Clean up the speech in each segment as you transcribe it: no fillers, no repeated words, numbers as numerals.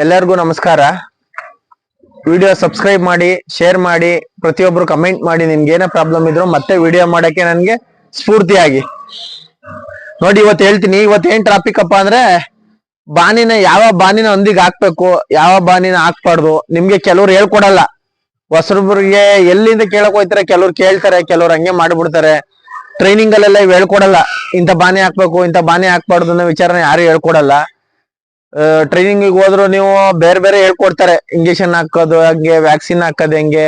ಎಲ್ಲರಿಗೂ ನಮಸ್ಕಾರ. Video subscribe ಮಾಡಿ, ಶೇರ್ ಮಾಡಿ, ಪ್ರತಿಯೊಬ್ರು ಕಮೆಂಟ್ ಮಾಡಿ. ನಿಮ್ಗೆ ಏನೇ ಪ್ರಾಬ್ಲಮ್ ಇದ್ರು ಮತ್ತೆ ವಿಡಿಯೋ ಮಾಡಕ್ಕೆ ನನ್ಗೆ ಸ್ಫೂರ್ತಿಯಾಗಿ ನೋಡಿ. ಇವತ್ತು ಹೇಳ್ತೀನಿ. ಇವತ್ತು ಏನ್ ಟಾಪಿಕ್ ಅಪ್ಪ ಅಂದ್ರೆ, ಯಾವ ಬಾನಿನ ಹೊಂದಿಗೆ ಹಾಕ್ಬೇಕು, ಯಾವ ಬಾನಿನ ಹಾಕ್ಬಾರ್ದು. ನಿಮ್ಗೆ ಕೆಲವ್ರು ಹೇಳ್ಕೊಡಲ್ಲ. ಹೊಸಬ್ರಿಗೆ ಎಲ್ಲಿಂದ ಕೇಳಕ್ ಹೋಯ್ತಾರೆ, ಕೆಲವ್ರು ಕೇಳ್ತಾರೆ, ಕೆಲವ್ರು ಹಂಗೆ ಮಾಡ್ಬಿಡ್ತಾರೆ. ಟ್ರೈನಿಂಗ್ ಅಲ್ಲೆಲ್ಲ ಹೇಳ್ಕೊಡಲ್ಲ. ಇಂಥ ಬಾನಿ ಹಾಕ್ಬೇಕು, ಇಂಥ ಬಾನಿ ಹಾಕ್ಬಾರ್ದು ಅನ್ನೋ ವಿಚಾರನ ಯಾರು ಹೇಳ್ಕೊಡಲ್ಲ. ಟ್ರೈನಿಂಗ್ ಹೋದ್ರು ನೀವು ಬೇರೆ ಬೇರೆ ಹೇಳ್ಕೊಡ್ತಾರೆ. ಇಂಜೆಕ್ಷನ್ ಹಾಕೋದು ಹಂಗೆ, ವ್ಯಾಕ್ಸಿನ್ ಹಾಕೋದು ಹೆಂಗೆ,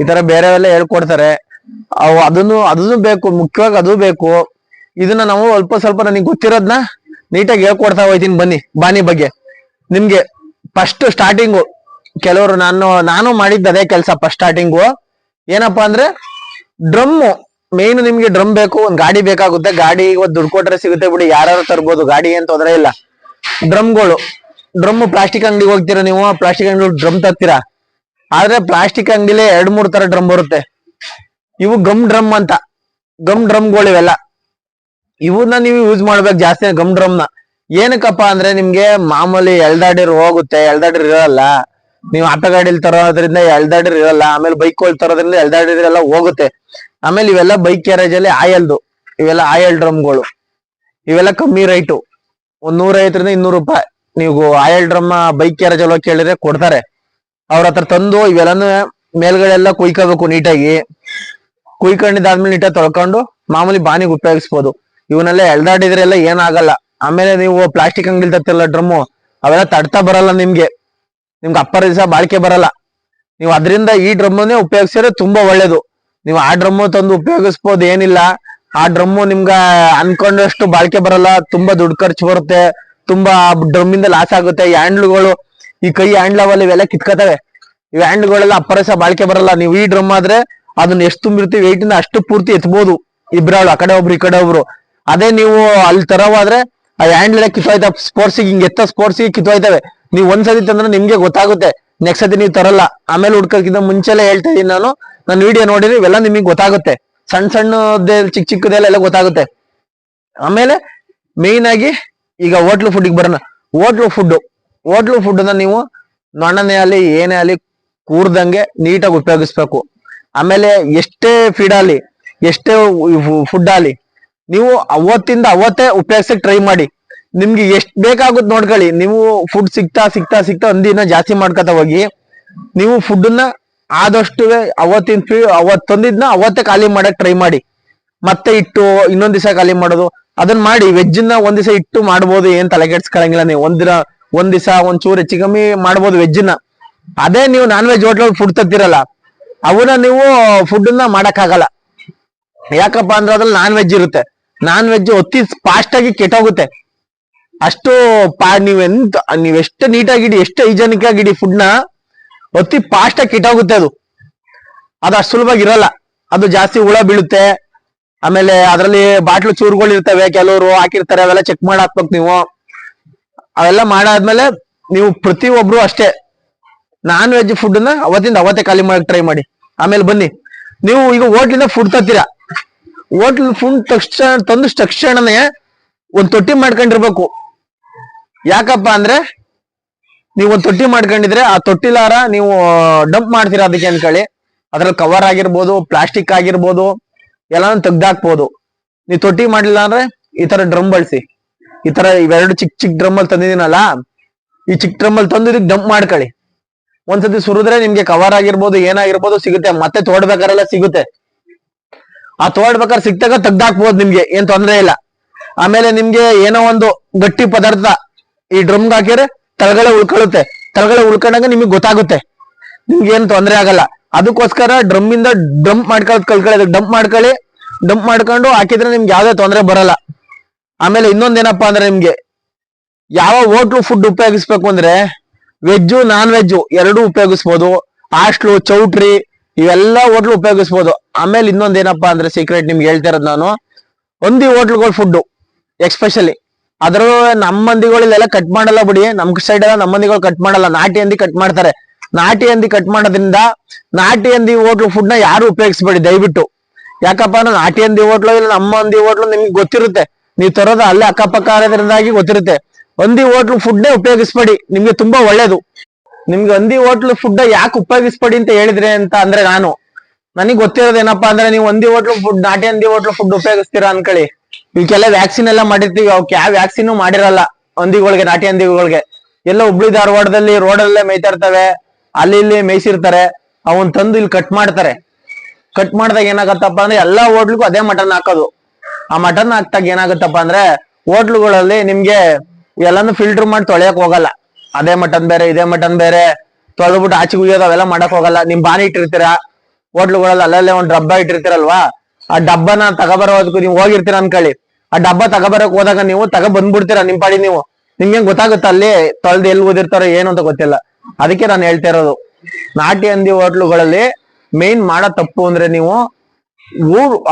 ಈ ತರ ಬೇರೆ ಎಲ್ಲ ಹೇಳ್ಕೊಡ್ತಾರೆ. ಅದನ್ನು ಬೇಕು, ಮುಖ್ಯವಾಗಿ ಅದು ಬೇಕು. ಇದನ್ನ ನಾವು ಅಲ್ಪ ಸ್ವಲ್ಪ ನನಗೆ ಗೊತ್ತಿರೋದ್ನ ನೀಟಾಗಿ ಹೇಳ್ಕೊಡ್ತಾ ಹೋಯ್ತೀನಿ. ಬನ್ನಿ, ಬಾನಿ ಬಗ್ಗೆ ನಿಮ್ಗೆ ಫಸ್ಟ್ ಸ್ಟಾರ್ಟಿಂಗು. ಕೆಲವರು ನಾನು ಮಾಡಿದ್ದ ಅದೇ ಕೆಲಸ. ಫಸ್ಟ್ ಸ್ಟಾರ್ಟಿಂಗು ಏನಪ್ಪಾ ಅಂದ್ರೆ, ಡ್ರಮ್ಮು ಮೇನ್. ನಿಮ್ಗೆ ಡ್ರಮ್ ಬೇಕು, ಒಂದ್ ಗಾಡಿ ಬೇಕಾಗುತ್ತೆ. ಗಾಡಿ ಇವತ್ತು ದುಡ್ಡು ಕೊಟ್ರೆ ಸಿಗುತ್ತೆ ಬಿಡಿ, ಯಾರು ತರ್ಬೋದು. ಗಾಡಿ ಏನ್ ತೊಂದರೆ ಇಲ್ಲ. ಡ್ರಮ್ ಪ್ಲಾಸ್ಟಿಕ್ ಅಂಗಡಿಗೆ ಹೋಗ್ತೀರಾ ನೀವು, ಪ್ಲಾಸ್ಟಿಕ್ ಅಂಗಡಿ ಡ್ರಮ್ ತರ್ತೀರಾ. ಆದ್ರೆ ಪ್ಲಾಸ್ಟಿಕ್ ಅಂಗಡಿಲೇ 2-3 ತರ ಡ್ರಮ್ ಬರುತ್ತೆ. ಇವು ಗಮ್ ಡ್ರಮ್ ಅಂತ, ಗಮ್ ಡ್ರಮ್ಗಳು ಇವೆಲ್ಲ. ಇವನ್ನ ನೀವು ಯೂಸ್ ಮಾಡ್ಬೇಕು ಜಾಸ್ತಿ, ಗಮ್ ಡ್ರಮ್ನ. ಏನಕ್ಕಪ್ಪ ಅಂದ್ರೆ, ನಿಮ್ಗೆ ಮಾಮೂಲಿ ಎಳ್ದಾಡಿರ್ ಹೋಗುತ್ತೆ, ಎಳ್ದಾಡಿರ್ ಇರಲ್ಲ. ನೀವು ಆಟೋ ಗಾಡಿಲಿ ತರೋದ್ರಿಂದ ಎಳ್ದಾಡಿರ್ ಇರಲ್ಲ. ಆಮೇಲೆ ಬೈಕ್ ತರೋದ್ರಿಂದ ಎಳ್ದಾಡಿರೆಲ್ಲ ಹೋಗುತ್ತೆ. ಆಮೇಲೆ ಇವೆಲ್ಲ ಬೈಕ್ ಗ್ಯಾರೇಜ್ ಅಲ್ಲಿ ಇವೆಲ್ಲ ಆಯಲ್ ಡ್ರಮ್ಗಳು. ಇವೆಲ್ಲ ಕಮ್ಮಿ ರೈಟು, 150 200 ರೂಪಾಯಿ. ನೀವು ಆಯಲ್ ಡ್ರಮ್ ಬೈಕ್ ಗ್ಯಾರೇಜ್ ಅಲ್ಲಿ ಕೇಳಿದ್ರೆ ಕೊಡ್ತಾರೆ. ಅವ್ರ ಹತ್ರ ತಂದು ಇವೆಲ್ಲನೂ ಮೇಲ್ಗಡೆ ಎಲ್ಲ ಕುಯ್ಕೋಬೇಕು ನೀಟಾಗಿ. ಕುಯ್ಕೊಂಡಿದ್ದಾದ್ಮೇಲೆ ನೀಟಾಗಿ ತೊಳ್ಕೊಂಡು ಮಾಮೂಲಿ ಬಾನಿಗೆ ಉಪಯೋಗಿಸ್ಬೋದು. ಇವನ್ನೆಲ್ಲ ಎಳ್ದಾಡಿದ್ರೆಲ್ಲ ಏನಾಗಲ್ಲ. ಆಮೇಲೆ ನೀವು ಪ್ಲಾಸ್ಟಿಕ್ ಅಂಗಡಿ ತತ್ತಿರಲ್ಲ ಡ್ರಮ್ಮು, ಅವೆಲ್ಲ ತಡ್ತಾ ಬರಲ್ಲ. ನಿಮ್ಗೆ ಅಪ್ಪರ ದಿವಸ ಬಾಳಿಕೆ ಬರಲ್ಲ. ನೀವು ಅದರಿಂದ ಈ ಡ್ರಮ್ಮನ್ನೇ ಉಪಯೋಗಿಸಿದ್ರೆ ತುಂಬಾ ಒಳ್ಳೇದು. ನೀವು ಆ ಡ್ರಮ್ಮು ತಂದು ಉಪಯೋಗಿಸ್ಬೋದು, ಏನಿಲ್ಲ. ಆ ಡ್ರಮ್ಮು ನಿಮ್ಗ ಅನ್ಕೊಂಡಷ್ಟು ಬಾಳಿಕೆ ಬರಲ್ಲ, ತುಂಬಾ ದುಡ್ಡು ಖರ್ಚು ಬರುತ್ತೆ, ತುಂಬಾ ಡ್ರಮ್ ಇಂದ ಲಾಸ್ ಆಗುತ್ತೆ. ಈ ಹ್ಯಾಂಡ್ಲ್ಗಳು, ಈ ಕೈ ಹ್ಯಾಂಡ್ಲವಲ್ಲಿ ಇವೆಲ್ಲ ಕಿತ್ಕೋತವೆ. ಇವ್ ಹ್ಯಾಂಡ್ಗಳೆಲ್ಲ ಅಪ್ಪರಸ ಬಾಳಿಕೆ ಬರಲ್ಲ. ನೀವು ಈ ಡ್ರಮ್ ಆದ್ರೆ ಅದನ್ನ ಎಷ್ಟು ತುಂಬಿರ್ತೀವಿ ವೆಯ್ಟ್ ಇಂದ ಅಷ್ಟು ಪೂರ್ತಿ ಎತ್ಬಹುದು. ಇಬ್ರಾಳು, ಆ ಕಡೆ ಒಬ್ರು ಈ ಕಡೆ ಒಬ್ರು. ಅದೇ ನೀವು ಅಲ್ಲಿ ತರವಾದ್ರೆ ಆ ಹ್ಯಾಂಡ್ಲ್ ಎಲ್ಲ ಕಿತ್ತೋಯ್ತವೆ. ಸ್ಪೋರ್ಟ್ಸಿಗೆ ಹಿಂಗೆ ಸ್ಪೋರ್ಟ್ಸಿಗೆ ಕಿತ್ತೋಯ್ತವೆ. ನೀವು ಒಂದ್ಸತಿ ತಂದ್ರೆ ನಿಮ್ಗೆ ಗೊತ್ತಾಗುತ್ತೆ, ನೆಕ್ಸ್ಟ್ ಸತಿ ನೀವು ತರಲ್ಲ. ಆಮೇಲೆ ಹುಡ್ಕೋಕ್ಕಿಂತ ಮುಂಚೆಲ್ಲ ಹೇಳ್ತಾ ಇದೀನಿ ನಾನು. ನನ್ನ ವಿಡಿಯೋ ನೋಡಿದ್ರೆ ಇವೆಲ್ಲ ನಿಮಗೆ ಗೊತ್ತಾಗುತ್ತೆ. ಸಣ್ಣ ಸಣ್ಣದೇ, ಚಿಕ್ಕದೆಲ್ಲ ಗೊತ್ತಾಗುತ್ತೆ. ಆಮೇಲೆ ಮೇನ್ ಆಗಿ ಈಗ ಹೋಟ್ಲು ಫುಡ್ಗೆ ಬರೋಣ. ಹೋಟ್ಲು ಫುಡ್ ನೀವು ನೊಣನೇ ಅಲ್ಲಿ ಏನೇ ಅಲ್ಲಿ ಕೂರ್ದಂಗೆ ನೀಟಾಗಿ ಉಪಯೋಗಿಸ್ಬೇಕು. ಆಮೇಲೆ ಎಷ್ಟೇ ಫೀಡ್ ಆಗಲಿ, ಎಷ್ಟೇ ಫುಡ್ ಆಗಲಿ, ನೀವು ಅವತ್ತಿಂದ ಅವತ್ತೇ ಉಪಯೋಗಿಸಕ್ ಟ್ರೈ ಮಾಡಿ. ನಿಮ್ಗೆ ಎಷ್ಟ್ ಬೇಕಾಗುತ್ತೆ ನೋಡ್ಕೊಳ್ಳಿ. ನೀವು ಫುಡ್ ಸಿಗ್ತಾ ಒಂದಿನ ಜಾಸ್ತಿ ಮಾಡ್ಕೊತಾ ಹೋಗಿ. ನೀವು ಫುಡ್ನ ಆದಷ್ಟು ಅವತ್ತೊಂದಿದ್ನ ಅವತ್ತೇ ಖಾಲಿ ಮಾಡಕ್ ಟ್ರೈ ಮಾಡಿ. ಮತ್ತೆ ಇಟ್ಟು ಇನ್ನೊಂದ್ ದಿವಸ ಖಾಲಿ ಮಾಡೋದು, ಅದನ್ನ ಮಾಡಿ. ವೆಜ್ನ ಒಂದ್ ದಿವಸ ಇಟ್ಟು ಮಾಡ್ಬೋದು, ಏನ್ ತಲೆ ಕೆಡ್ಸ್ಕೊಳಂಗಿಲ್ಲ. ನೀವು ಒಂದ್ ದಿವಸ ಒಂಚೂರು ಹೆಚ್ಚು ಕಮ್ಮಿ ಮಾಡ್ಬೋದು ವೆಜ್ನ. ಅದೇ ನೀವು ನಾನ್ ವೆಜ್ ಹೋಟ್ಲಲ್ಲಿ ಫುಡ್ ತತ್ತಿರಲ್ಲ, ಅವನ್ನ ನೀವು ಫುಡ್ನ ಮಾಡಕ್ ಆಗಲ್ಲ. ಯಾಕಪ್ಪ ಅಂದ್ರೆ ಅದ್ರಲ್ಲಿ ನಾನ್ ವೆಜ್ ಇರುತ್ತೆ. ನಾನ್ ವೆಜ್ ಅತಿ ಫಾಸ್ಟ್ ಆಗಿ ಕೆಟ್ಟೋಗುತ್ತೆ. ಅಷ್ಟು ನೀವೆಷ್ಟು ನೀಟಾಗಿಡಿ, ಎಷ್ಟು ಹೈಜೆನಿಕ್ ಆಗಿಡಿ ಫುಡ್ನ, ಅತಿ ಫಾಸ್ಟ್ ಆಗಿ ಕೆಟ್ಟೋಗುತ್ತೆ. ಅದು ಅಷ್ಟು ಸುಲಭವಾಗಿ ಇರಲ್ಲ. ಅದು ಜಾಸ್ತಿ ಹುಳ ಬೀಳುತ್ತೆ. ಆಮೇಲೆ ಅದರಲ್ಲಿ ಬಾಟ್ಲು ಚೂರುಗಳು ಇರ್ತವೆ, ಕೆಲವರು ಹಾಕಿರ್ತಾರೆ. ಅವೆಲ್ಲ ಚೆಕ್ ಮಾಡಿ ಹಾಕ್ಬೇಕು ನೀವು. ಅವೆಲ್ಲ ಮಾಡಾದ್ಮೇಲೆ ನೀವು ಪ್ರತಿಯೊಬ್ರು ಅಷ್ಟೇ ನಾನ್ ವೆಜ್ ಫುಡ್ನ ಅವತ್ತಿಂದ ಅವತ್ತೇ ಖಾಲಿ ಮಾಡಕ್ ಟ್ರೈ ಮಾಡಿ. ಆಮೇಲೆ ಬನ್ನಿ, ನೀವು ಈಗ ಹೋಟ್ಲಿಂದ ಫುಡ್ ತತ್ತೀರಾ. ಹೋಟ್ಲ್ ಫುಡ್ ತಂದ ತಕ್ಷಣನೇ ಒಂದ್ ತೊಟ್ಟಿ ಮಾಡ್ಕೊಂಡಿರ್ಬೇಕು. ಯಾಕಪ್ಪ ಅಂದ್ರೆ, ನೀವು ಒಂದ್ ತೊಟ್ಟಿ ಮಾಡ್ಕೊಂಡಿದ್ರೆ ಆ ತೊಟ್ಟಿಲಾರ ನೀವು ಡಂಪ್ ಮಾಡ್ತೀರಾ ಅದಕ್ಕೆ ಅನ್ಕೊಳ್ಳಿ. ಅದ್ರಲ್ಲಿ ಕವರ್ ಆಗಿರ್ಬೋದು, ಪ್ಲಾಸ್ಟಿಕ್ ಆಗಿರ್ಬೋದು, ಎಲ್ಲಾನು ತೆಗ್ದಾಕ್ಬೋದು. ನೀವು ತೊಟ್ಟಿ ಮಾಡ್ಲಿಲ್ಲ ಅಂದ್ರೆ ಈ ತರ ಡ್ರಮ್ ಬಳಸಿ. ಈ ತರ ಇವೆರಡು ಚಿಕ್ಕ ಡ್ರಮ್ ಅಲ್ಲಿ ತಂದಿದ್ದೀನಲ್ಲ, ಈ ಚಿಕ್ಕ ಡ್ರಮ್ ಅಲ್ಲಿ ತಂದು ಇದಕ್ಕೆ ಡಂಪ್ ಮಾಡ್ಕೊಳ್ಳಿ. ಒಂದ್ಸತಿ ಸುರಿದ್ರೆ ನಿಮ್ಗೆ ಕವರ್ ಆಗಿರ್ಬೋದು, ಏನಾಗಿರ್ಬೋದು ಸಿಗುತ್ತೆ. ಮತ್ತೆ ತೋಡ್ಬೇಕಾರೆಲ್ಲ ಸಿಗುತ್ತೆ. ಆ ತೋಡ್ಬೇಕಾದ್ರೆ ಸಿಕ್ತಾಗ ತೆಗ್ದಾಕ್ಬೋದು, ನಿಮ್ಗೆ ಏನ್ ತೊಂದರೆ ಇಲ್ಲ. ಆಮೇಲೆ ನಿಮ್ಗೆ ಏನೋ ಒಂದು ಗಟ್ಟಿ ಪದಾರ್ಥ ಈ ಡ್ರಮ್ಗೆ ಹಾಕಿದ್ರೆ ತಳಗಡೆ ಉಳ್ಕೊಳ್ಳುತ್ತೆ. ತಳಗಡೆ ಉಳ್ಕೊಂಡಾಗ ನಿಮ್ಗೆ ಗೊತ್ತಾಗುತ್ತೆ, ನಿಮ್ಗೆ ಏನ್ ತೊಂದರೆ ಆಗಲ್ಲ. ಅದಕ್ಕೋಸ್ಕರ ಡ್ರಮ್ ಇಂದ ಡಂಪ್ ಮಾಡ್ಕೊಳ್ಳಿ. ಡಂಪ್ ಮಾಡ್ಕೊಂಡು ಹಾಕಿದ್ರೆ ನಿಮ್ಗೆ ಯಾವ್ದೇ ತೊಂದರೆ ಬರಲ್ಲ. ಆಮೇಲೆ ಇನ್ನೊಂದೇನಪ್ಪಾ ಅಂದ್ರೆ, ನಿಮ್ಗೆ ಯಾವ ಹೋಟ್ಲು ಫುಡ್ ಉಪಯೋಗಿಸ್ಬೇಕು ಅಂದ್ರೆ, ವೆಜ್ಜು ನಾನ್ ವೆಜ್ಜು ಎರಡೂ ಉಪಯೋಗಿಸ್ಬೋದು. ಹಾಸ್ಟ್ಲು, ಚೌಟ್ರಿ, ಇವೆಲ್ಲ ಹೋಟ್ಲು ಉಪಯೋಗಿಸ್ಬೋದು. ಆಮೇಲೆ ಇನ್ನೊಂದೇನಪ್ಪಾ ಅಂದ್ರೆ ಸೀಕ್ರೆಟ್ ನಿಮ್ಗೆ ಹೇಳ್ತಾ ಇರೋದು ನಾನು, ಹಂದಿ ಹೋಟ್ಲುಗಳ ಫುಡ್ ಎಕ್ಸ್ಪೆಷಲಿ. ಅದ್ರಲ್ಲೂ ನಮ್ಮ ಮಂದಿಗಳೆಲ್ಲ ಕಟ್ ಮಾಡಲ್ಲ ಬಿಡಿ. ನಮ್ ಸೈಡ್ ಎಲ್ಲ ನಮ್ಮ ಮಂದಿಗಳು ಕಟ್ ಮಾಡಲ್ಲ, ನಾಟಿ ಹಂದಿ ಕಟ್ ಮಾಡ್ತಾರೆ. ನಾಟಿ ಹಂದಿ ಕಟ್ ಮಾಡೋದ್ರಿಂದ ನಾಟಿ ಹಂದಿ ಹೋಟ್ಲು ಫುಡ್ ನ ಯಾರು ಉಪಯೋಗಿಸ್ಬೇಡಿ ದಯವಿಟ್ಟು. ಯಾಕಪ್ಪ ಅಂದ್ರೆ ನಾಟಿ ಹಂದಿ ಹೋಟ್ಲು ಇಲ್ಲ ನಮ್ಮ ಹಂದಿ ಹೋಟ್ಲು ನಿಮ್ಗೆ ಗೊತ್ತಿರುತ್ತೆ. ನೀವು ತರೋದು ಅಲ್ಲೇ ಅಕ್ಕಪಕ್ಕ ಇರೋದ್ರಿಂದಾಗಿ ಗೊತ್ತಿರುತ್ತೆ. ಹಂದಿ ಹೋಟ್ಲು ಫುಡ್ ಉಪಯೋಗಿಸ್ಬೇಡಿ, ನಿಮ್ಗೆ ತುಂಬಾ ಒಳ್ಳೇದು. ನಿಮ್ಗೆ ಹಂದಿ ಹೋಟ್ಲು ಫುಡ್ ಯಾಕೆ ಉಪಯೋಗಿಸ್ಬೇಡಿ ಅಂತ ಹೇಳಿದ್ರೆ ಅಂತ ಅಂದ್ರೆ ನನಗ್ ಗೊತ್ತಿರೋದೇನಪ್ಪಾ ಅಂದ್ರೆ, ನೀವು ಹಂದಿ ಹೋಟ್ಲು ಫುಡ್, ನಾಟಿ ಹಂದಿ ಹೋಟ್ಲು ಫುಡ್ ಉಪಯೋಗಿಸ್ತೀರಾ ಅನ್ಕೊಳ್ಳಿ, ಇವಕ್ಕೆಲ್ಲ ವ್ಯಾಕ್ಸಿನ್ ಎಲ್ಲ ಮಾಡಿರ್ತೀವಿ, ಅವಕ್ಕೆ ಯಾವ ವ್ಯಾಕ್ಸಿನ್ ಮಾಡಿರಲ್ಲ ಹಂದಿಗಳಿಗೆ, ನಾಟಿ ಹಂದಿಗಳಿಗೆ. ಎಲ್ಲ ಹುಬ್ಳಿ ಧಾರವಾಡದಲ್ಲಿ ರೋಡಲ್ಲೇ ಮೇಯ್ತಾ ಇರ್ತವೆ, ಅಲ್ಲಿ ಇಲ್ಲಿ ಮೇಯ್ಸಿರ್ತಾರೆ, ಅವನ್ ತಂದು ಇಲ್ಲಿ ಕಟ್ ಮಾಡ್ತಾರೆ. ಕಟ್ ಮಾಡಿದಾಗ ಏನಾಗತ್ತಪ್ಪ ಅಂದ್ರೆ ಎಲ್ಲಾ ಹೋಟ್ಲಿಗೂ ಅದೇ ಮಟನ್ ಹಾಕೋದು. ಆ ಮಟನ್ ಹಾಕ್ದಾಗ ಏನಾಗುತ್ತಪ್ಪ ಅಂದ್ರೆ, ಹೋಟ್ಲುಗಳಲ್ಲಿ ನಿಮ್ಗೆ ಎಲ್ಲಾನು ಫಿಲ್ಟರ್ ಮಾಡಿ ತೊಳೆಯಕ್ ಹೋಗಲ್ಲ. ಅದೇ ಮಟನ್ ಬೇರೆ ಇದೇ ಮಟನ್ ಬೇರೆ ತೊಳೆದ್ಬಿಟ್ಟು ಆಚೆ ಉಯ್ಯೋದು ಅವೆಲ್ಲ ಮಾಡಕ್ ಹೋಗಲ್ಲ. ನಿಮ್ ಬಾನಿ ಇಟ್ಟಿರ್ತೀರಾ ಹೋಟ್ಲುಗಳಲ್ಲಿ, ಅಲ್ಲಲ್ಲೇ ಒಂದ್ ಡಬ್ಬ ಇಟ್ಟಿರ್ತೀರಲ್ವಾ, ಆ ಡಬ್ಬನ ತಗೋಬರೋದಕ್ಕೂ ನೀವು ಹೋಗಿರ್ತೀರ ಅನ್ಕೊಳ್ಳಿ, ಆ ಡಬ್ಬ ತಗೋಬರಕ್ ಹೋದಾಗ ನೀವು ಬಂದ್ಬಿಡ್ತೀರಾ ನಿಮ್ ಪಾಡಿ ನೀವು. ನಿಮ್ಗೆ ಗೊತ್ತಾಗುತ್ತ ಅಲ್ಲಿ ತೊಳ್ದು ಎಲ್ಲಿ ಓದಿರ್ತಾರೋ ಏನು ಅಂತ ಗೊತ್ತಿಲ್ಲ. ಅದಕ್ಕೆ ನಾನು ಹೇಳ್ತಾ ಇರೋದು, ನಾಟಿ ಹಂದಿ ಹೋಟ್ಲುಗಳಲ್ಲಿ ಮೇನ್ ಮಾಡೋ ತಪ್ಪು ಅಂದ್ರೆ ನೀವು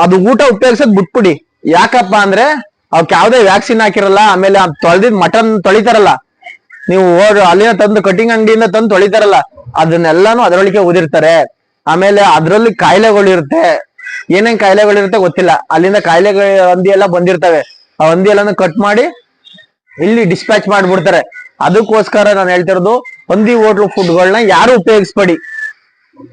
ಅದು ಊಟ ಉಪಯೋಗಿಸೋದ್ ಬಿಟ್ಬಿಡಿ. ಯಾಕಪ್ಪ ಅಂದ್ರೆ ಅವಕ್ ಯಾವ್ದೇ ವ್ಯಾಕ್ಸಿನ್ ಹಾಕಿರಲ್ಲ. ಆಮೇಲೆ ತೊಳೆದಿದ್ ಮಟನ್ ತೊಳಿತಾರಲ್ಲ, ನೀವು ಅಲ್ಲಿನ ತಂದು ಕಟಿಂಗ್ ಅಂಗಡಿಯಿಂದ ತಂದು ತೊಳಿತಾರಲ್ಲ, ಅದನ್ನೆಲ್ಲಾನು ಅದರೊಳಗೆ ಓದಿರ್ತಾರೆ. ಆಮೇಲೆ ಅದ್ರಲ್ಲಿ ಕಾಯಿಲೆಗಳು ಇರುತ್ತೆ, ಏನೇನ್ ಕಾಯಿಲೆಗಳಿರುತ್ತೆ ಗೊತ್ತಿಲ್ಲ. ಅಲ್ಲಿಂದ ಕಾಯಿಲೆಗಳ ಹಂದಿ ಎಲ್ಲ ಬಂದಿರ್ತವೆ, ಆ ಹಂದಿ ಎಲ್ಲಾನು ಕಟ್ ಮಾಡಿ ಇಲ್ಲಿ ಡಿಸ್ಪ್ಯಾಚ್ ಮಾಡ್ಬಿಡ್ತಾರೆ. ಅದಕ್ಕೋಸ್ಕರ ನಾನು ಹೇಳ್ತಿರೋದು, ಹಂದಿ ಹೋಟ್ಲು ಫುಡ್ಗಳನ್ನ ಯಾರು ಉಪಯೋಗಿಸ್ಬೇಡಿ.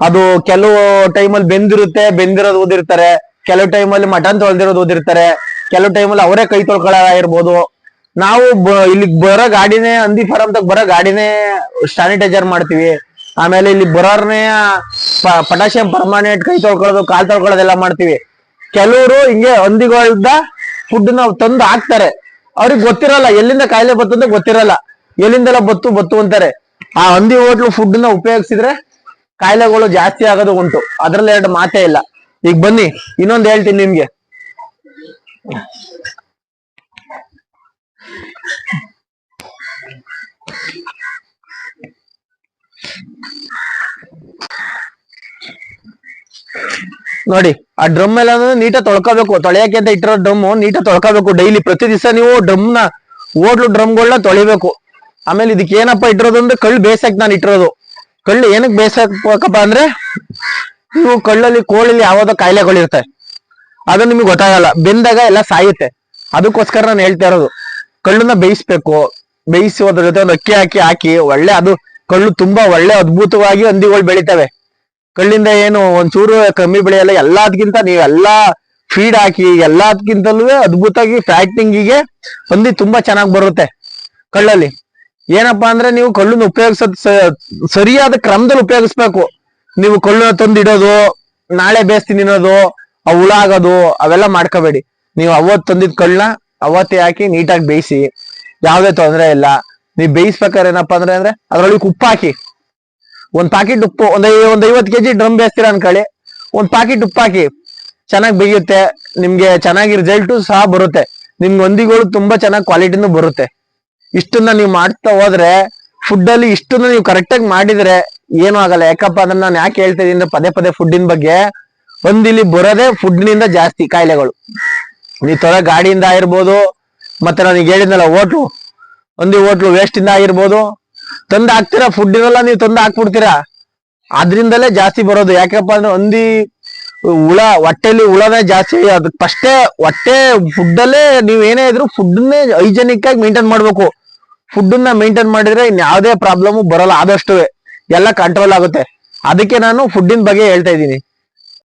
ಅದು ಕೆಲವು ಟೈಮಲ್ಲಿ ಬೆಂದಿರೋದು ಓದಿರ್ತಾರೆ, ಕೆಲವು ಟೈಮಲ್ಲಿ ಮಟನ್ ತೊಳೆದಿರೋದು ಓದಿರ್ತಾರೆ, ಕೆಲವು ಟೈಮಲ್ಲಿ ಅವರೇ ಕೈ ತೊಳ್ಕೊಳ್ಳೋದಿರ್ಬೋದು. ನಾವು ಇಲ್ಲಿ ಬರೋ ಗಾಡಿನೇ ಹಂದಿ ಫಾರಂ ತಗ ಬರೋ ಗಾಡಿನೇ ಸ್ಯಾನಿಟೈಸರ್ ಮಾಡ್ತೀವಿ. ಆಮೇಲೆ ಇಲ್ಲಿ ಬರೋರ್ನೇ ಪೊಟ್ಯಾಷಿಯಂ ಪರ್ಮಾನೆಂಟ್ ಕೈ ತೊಳ್ಕೊಳ್ಳೋದು ಕಾಲ್ ತೊಳ್ಕೊಳ್ಳೋದೆಲ್ಲ ಮಾಡ್ತೀವಿ. ಕೆಲವರು ಹಿಂಗೆ ಹಂದಿಗಳದ ಫುಡ್ ನ ತಂದು ಹಾಕ್ತಾರೆ, ಅವ್ರಿಗೆ ಗೊತ್ತಿರಲ್ಲ ಎಲ್ಲಿಂದ ಕಾಯಿಲೆ ಬರ್ತಂತ ಗೊತ್ತಿರಲ್ಲ, ಎಲ್ಲಿಂದೆಲ್ಲ ಬತ್ತು ಅಂತಾರೆ. ಆ ಹಂದಿ ಹೋಟ್ಲು ಫುಡ್ ನ ಉಪಯೋಗಿಸಿದ್ರೆ ಕಾಯಿಲೆಗಳು ಜಾಸ್ತಿ ಆಗೋದು ಉಂಟು, ಅದ್ರಲ್ಲಿ ಎರಡು ಮಾತೇ ಇಲ್ಲ. ಈಗ ಬನ್ನಿ ಇನ್ನೊಂದು ಹೇಳ್ತೀನಿ ನಿಮ್ಗೆ. ನೋಡಿ, ಆ ಡ್ರಮ್ ಎಲ್ಲ ನೀಟಾಗಿ ತೊಳ್ಕೋಬೇಕು. ತೊಳೆಯಕ್ಕೆ ಅಂತ ಇಟ್ಟಿರೋ ಡ್ರಮ್ ನೀಟಾಗಿ ತೊಳ್ಕೋಬೇಕು ಡೈಲಿ, ಪ್ರತಿ ದಿವಸ ನೀವು ಹೋಟ್ಲು ಡ್ರಮ್ಗಳನ್ನ ತೊಳಿಬೇಕು. ಆಮೇಲೆ ಇದಕ್ಕೆ ಏನಪ್ಪಾ ಇಟ್ಟಿರೋದು ಅಂದ್ರೆ, ಕಳ್ಳು ಬೇಯಿಸಕ್ ನಾನು ಇಟ್ಟಿರೋದು. ಕಳ್ಳು ಏನಕ್ಕೆ ಬೇಯಿಸಬೇಕಪ್ಪ ಅಂದ್ರೆ, ನೀವು ಕಳ್ಳಲ್ಲಿ ಕೋಳಲ್ಲಿ ಯಾವ್ದೋ ಕಾಯಿಲೆಗಳಿರುತ್ತೆ, ಅದು ನಿಮ್ಗೆ ಗೊತ್ತಾಗಲ್ಲ, ಬೆಂದಾಗ ಎಲ್ಲ ಸಾಯುತ್ತೆ. ಅದಕ್ಕೋಸ್ಕರ ನಾನು ಹೇಳ್ತಾ ಇರೋದು, ಕಳ್ಳನ್ನ ಬೇಯಿಸ್ಬೇಕು. ಬೇಯಿಸೋದ್ರ ಜೊತೆ ಒಂದು ಅಕ್ಕಿ ಹಾಕಿ ಒಳ್ಳೆ, ಅದು ಕಳ್ಳು ತುಂಬಾ ಒಳ್ಳೆ ಅದ್ಭುತವಾಗಿ ಹಂದಿಗಳು ಬೆಳಿತವೆ. ಕಳ್ಳಿಂದ ಏನು ಒಂಚೂರು ಕಮ್ಮಿ ಬೆಳೆಯಲ್ಲ. ಎಲ್ಲದಕ್ಕಿಂತ ನೀವೆಲ್ಲಾ ಫೀಡ್ ಹಾಕಿ ಎಲ್ಲದಕ್ಕಿಂತಲೂ ಅದ್ಭುತವಾಗಿ ಫ್ಯಾಕ್ಟಿಂಗಿಗೆ ಹಂದಿ ತುಂಬಾ ಚೆನ್ನಾಗಿ ಬರುತ್ತೆ ಕಳ್ಳಲ್ಲಿ. ಏನಪ್ಪಾ ಅಂದ್ರೆ, ನೀವು ಕಳ್ಳನ್ನ ಉಪಯೋಗಿಸೋದ್ ಸರಿಯಾದ ಕ್ರಮದಲ್ಲಿ ಉಪಯೋಗಿಸ್ಬೇಕು. ನೀವು ಕಳ್ಳನ್ನ ತಂದಿಡೋದು, ನಾಳೆ ಬೇಯಿಸ್ತೀನಿ ಅನ್ನೋದು, ಆ ಹುಳ ಆಗೋದು ಅವೆಲ್ಲ ಮಾಡ್ಕೋಬೇಡಿ. ನೀವು ಅವತ್ತು ತಂದಿದ್ ಕಳ್ಳನ್ನ ಅವತ್ತೇ ಹಾಕಿ ನೀಟಾಗಿ ಬೇಯಿಸಿ, ಯಾವ್ದೇ ತೊಂದರೆ ಇಲ್ಲ. ನೀವು ಬೇಯಿಸ್ಬೇಕಾದ್ರೆ ಏನಪ್ಪಾ ಅಂದ್ರೆ ಅದ್ರೊಳಗೆ ಉಪ್ಪು ಹಾಕಿ, ಒಂದ್ ಪ್ಯಾಕೆಟ್ ಉಪ್ಪು, ಒಂದ್ 50 kg ಡ್ರಮ್ ಬೇಯಿಸ್ತೀರಾ ಅನ್ಕೊಳ್ಳಿ, ಒಂದ್ ಪ್ಯಾಕೆಟ್ ಉಪ್ಪು ಹಾಕಿ, ಚೆನ್ನಾಗಿ ಬೇಯುತ್ತೆ. ನಿಮ್ಗೆ ಚೆನ್ನಾಗಿ ರಿಸಲ್ಟು ಸಹ ಬರುತ್ತೆ. ನಿಮ್ಗೆ ಹಂದಿಗಳು ತುಂಬಾ ಚೆನ್ನಾಗಿ ಕ್ವಾಲಿಟಿನೂ ಬರುತ್ತೆ. ಇಷ್ಟನ್ನ ನೀವು ಮಾಡ್ತಾ ಹೋದ್ರೆ, ಫುಡ್ ಅಲ್ಲಿ ಇಷ್ಟನ್ನ ನೀವು ಕರೆಕ್ಟ್ ಆಗಿ ಮಾಡಿದ್ರೆ ಏನು ಆಗಲ್ಲ. ಯಾಕಪ್ಪ ಅಂದ್ರೆ ನಾನು ಯಾಕೆ ಹೇಳ್ತಾ ಇದೀನಿ ಅಂದ್ರೆ, ಪದೇ ಪುಡ್ಡಿನ ಬಗ್ಗೆ, ಹಂದಿಲಿ ಬರೋದೇ ಫುಡ್ ನಿಂದ ಜಾಸ್ತಿ ಕಾಯಿಲೆಗಳು. ನೀವು ತೊಳೆ ಗಾಡಿಯಿಂದ ಆಗಿರ್ಬೋದು, ಮತ್ತೆ ನನಗೆ ಹೇಳಿದ್ನಲ್ಲ ಹಂದಿ ಹೋಟ್ಲು ವೇಸ್ಟ್ ಇಂದ ಆಗಿರ್ಬೋದು, ತಂದು ಹಾಕ್ತೀರಾ ಫುಡ್ ಇರಲ್ಲ, ನೀವು ತಂದು ಹಾಕ್ಬಿಡ್ತೀರಾ, ಅದ್ರಿಂದಲೇ ಜಾಸ್ತಿ ಬರೋದು. ಯಾಕಪ್ಪ ಅಂದ್ರೆ ಹಂದಿ ಹೊಟ್ಟೆಲಿ ಹುಳನೇ ಜಾಸ್ತಿ. ಅದಕ್ಕೆ ಫಸ್ಟೇ ಹೊಟ್ಟೆ ಫುಡ್ಡಲ್ಲೇ ನೀವು ಏನೇ ಇದ್ರು ಫುಡ್ನೇ ಹೈಜೆನಿಕ್ ಆಗಿ ಮೇಂಟೈನ್ ಮಾಡ್ಬೇಕು. ಫುಡ್ನ ಮೇಂಟೈನ್ ಮಾಡಿದ್ರೆ ಇನ್ಯಾವುದೇ ಪ್ರಾಬ್ಲಮ್ ಬರಲ್ಲ, ಆದಷ್ಟು ಎಲ್ಲ ಕಂಟ್ರೋಲ್ ಆಗುತ್ತೆ. ಅದಕ್ಕೆ ನಾನು ಫುಡ್ಡಿನ ಬಗ್ಗೆ ಹೇಳ್ತಾ ಇದ್ದೀನಿ.